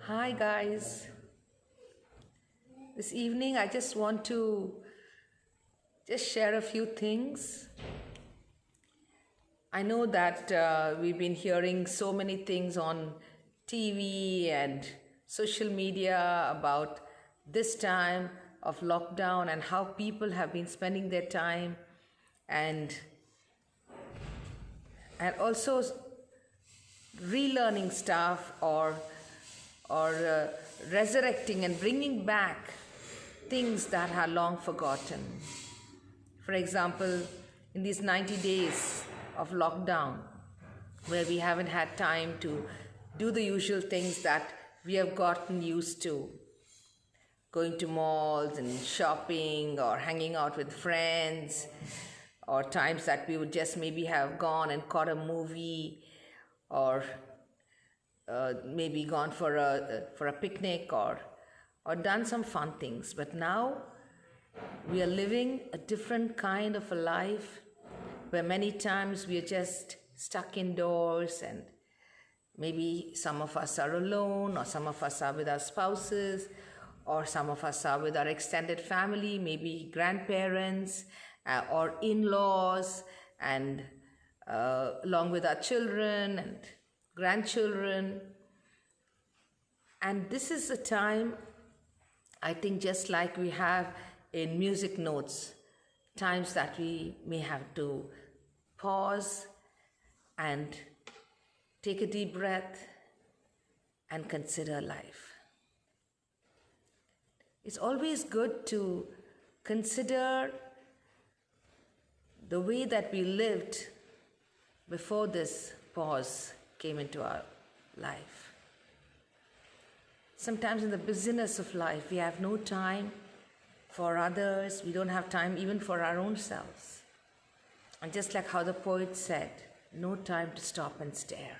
Hi guys. This evening I just want to share a few things. I know that we've been hearing so many things on TV and social media about this time of lockdown and how people have been spending their time and also relearning stuff or resurrecting and bringing back things that are long forgotten. For example, in these 90 days of lockdown, where we haven't had time to do the usual things that we have gotten used to, going to malls and shopping or hanging out with friends, or times that we would just maybe have gone and caught a movie or maybe gone for a picnic or done some fun things. But now we are living a different kind of a life where many times we are just stuck indoors, and maybe some of us are alone, or some of us are with our spouses, or some of us are with our extended family, maybe grandparents or in-laws, and along with our children and grandchildren. And this is a time, I think, just like we have in music notes, times that we may have to pause and take a deep breath and consider life. It's always good to consider the way that we lived before this pause came into our life. Sometimes in the busyness of life, we have no time for others. We don't have time even for our own selves. And just like how the poet said, no time to stop and stare.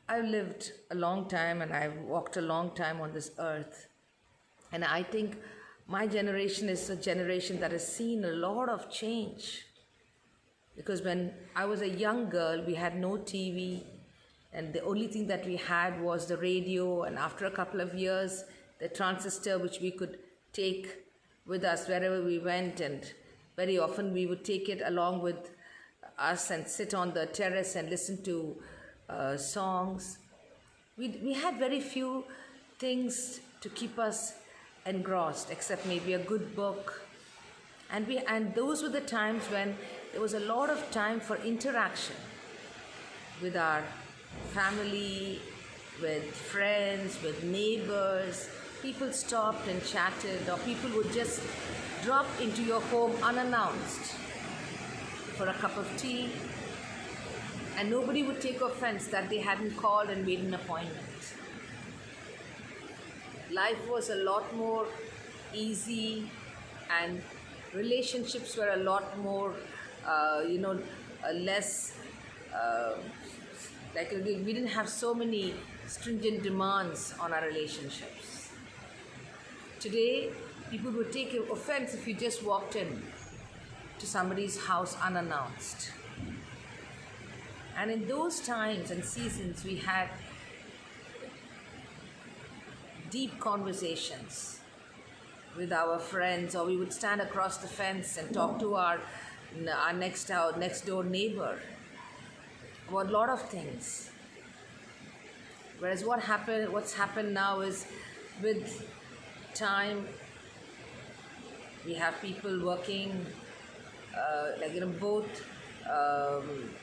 I've lived a long time and I've walked a long time on this earth. And I think my generation is a generation that has seen a lot of change. Because when I was a young girl, we had no TV, and the only thing that we had was the radio, and after a couple of years, the transistor, which we could take with us wherever we went, and very often we would take it along with us and sit on the terrace and listen to songs. We had very few things to keep us engrossed, except maybe a good book. And those were the times when there was a lot of time for interaction with our family, with friends, with neighbors. People stopped and chatted, or people would just drop into your home unannounced for a cup of tea, and nobody would take offense that they hadn't called and made an appointment. Life was a lot more easy, and relationships were a lot more, less, like we didn't have so many stringent demands on our relationships. Today, people would take offense if you just walked in to somebody's house unannounced. And in those times and seasons, we had deep conversations with our friends, or we would stand across the fence and talk to our next door neighbor about a lot of things. Whereas what's happened now is, with time, we have people working, both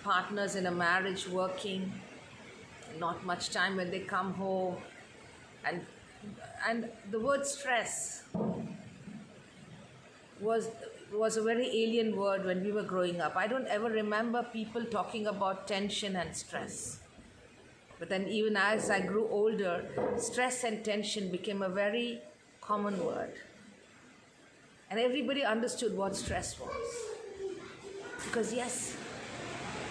partners in a marriage working, not much time when they come home, and the word stress was a very alien word when we were growing up. I don't ever remember people talking about tension and stress. But then even as I grew older, stress and tension became a very common word. And everybody understood what stress was. Because yes,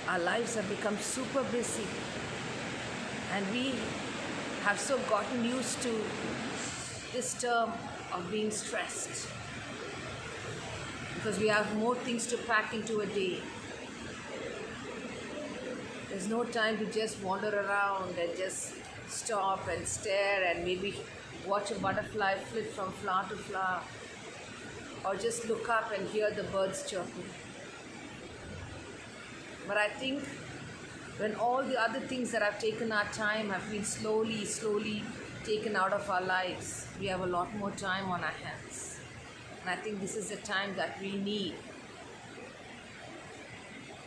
our lives have become super busy. And we have so gotten used to this term of being stressed, because we have more things to pack into a day. There's no time to just wander around and just stop and stare and maybe watch a butterfly flit from flower to flower, or just look up and hear the birds chirping. But I think when all the other things that have taken our time have been slowly taken out of our lives, we have a lot more time on our hands. And I think this is the time that we need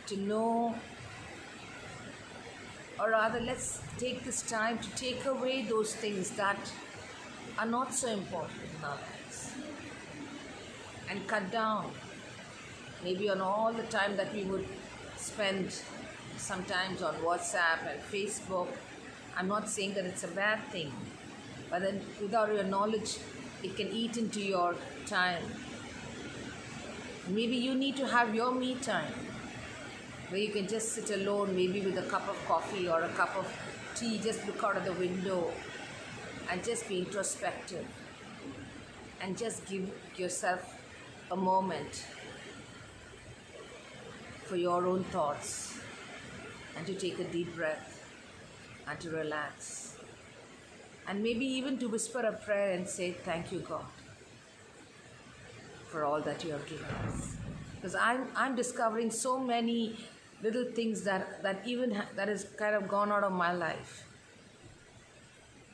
to know, or rather, let's take this time to take away those things that are not so important in our lives and cut down maybe on all the time that we would spend sometimes on WhatsApp and Facebook. I'm not saying that it's a bad thing, but then without your knowledge, it can eat into your time. Maybe you need to have your me time, where you can just sit alone, maybe with a cup of coffee or a cup of tea, just look out of the window and just be introspective and just give yourself a moment for your own thoughts and to take a deep breath and to relax. And maybe even to whisper a prayer and say, thank you, God, for all that you have given us. Because I'm discovering so many little things that has kind of gone out of my life.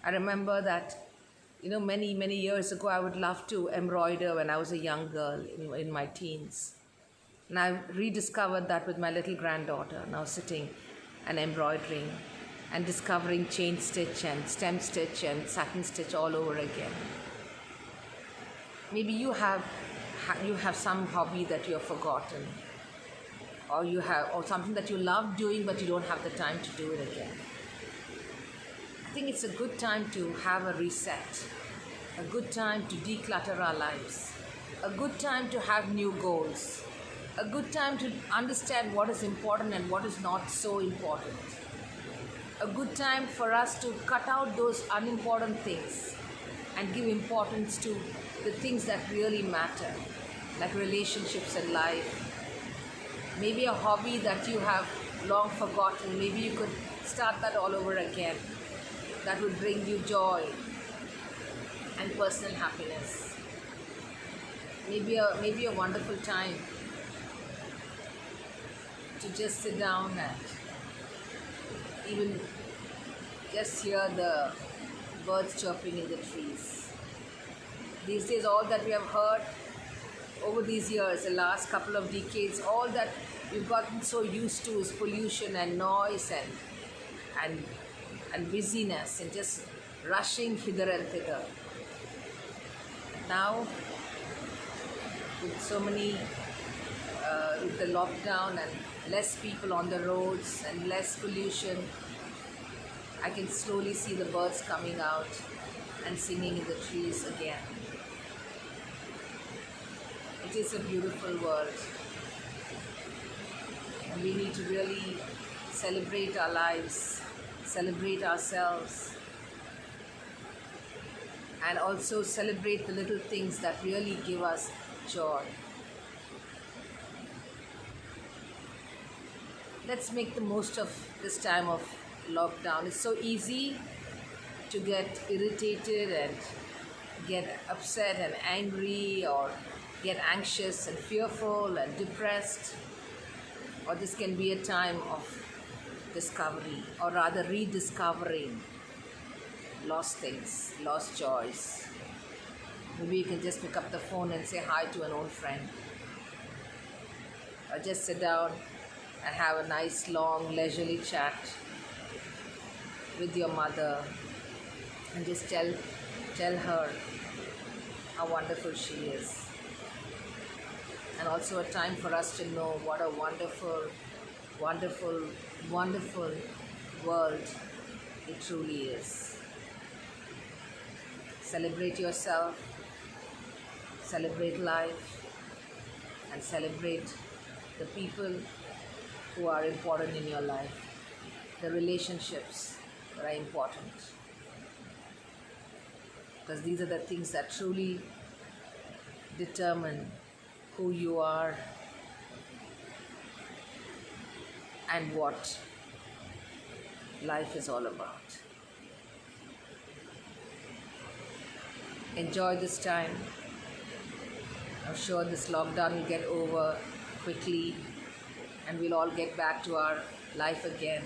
I remember that, many years ago, I would love to embroider when I was a young girl in my teens. And I've rediscovered that with my little granddaughter, now sitting and embroidering and discovering chain stitch and stem stitch and satin stitch all over again. Maybe you have some hobby that you have forgotten, or something that you love doing but you don't have the time to do it again. I think it's a good time to have a reset, a good time to declutter our lives, a good time to have new goals, a good time to understand what is important and what is not so important, a good time for us to cut out those unimportant things and give importance to the things that really matter, like relationships in life. Maybe a hobby that you have long forgotten, maybe you could start that all over again. That would bring you joy and personal happiness. Maybe a wonderful time to just sit down and even just hear the birds chirping in the trees. These days, all that we have heard over these years, the last couple of decades, all that we've gotten so used to is pollution and noise and busyness and just rushing hither and thither. Now, with so many, with the lockdown and less people on the roads and less pollution, I can slowly see the birds coming out and singing in the trees again. It is a beautiful world, and we need to really celebrate our lives, celebrate ourselves, and also celebrate the little things that really give us joy. Let's make the most of this time of lockdown. It's so easy to get irritated and get upset and angry, or get anxious and fearful and depressed. Or this can be a time of discovery, or rather rediscovering lost things, lost joys. Maybe you can just pick up the phone and say hi to an old friend, or just sit down and have a nice long leisurely chat with your mother and just tell her how wonderful she is. And also a time for us to know what a wonderful, wonderful, wonderful world it truly is. Celebrate yourself, celebrate life, and celebrate the people who are important in your life, the relationships that are important. Because these are the things that truly determine who you are and what life is all about. Enjoy this time. I'm sure this lockdown will get over quickly and we'll all get back to our life again.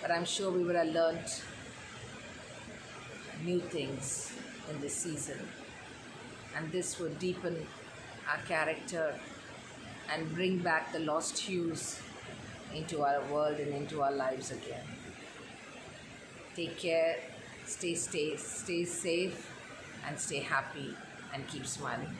But I'm sure we would have learnt new things in this season. And this would deepen our character and bring back the lost hues into our world and into our lives again. Take care, stay safe, and stay happy, and keep smiling.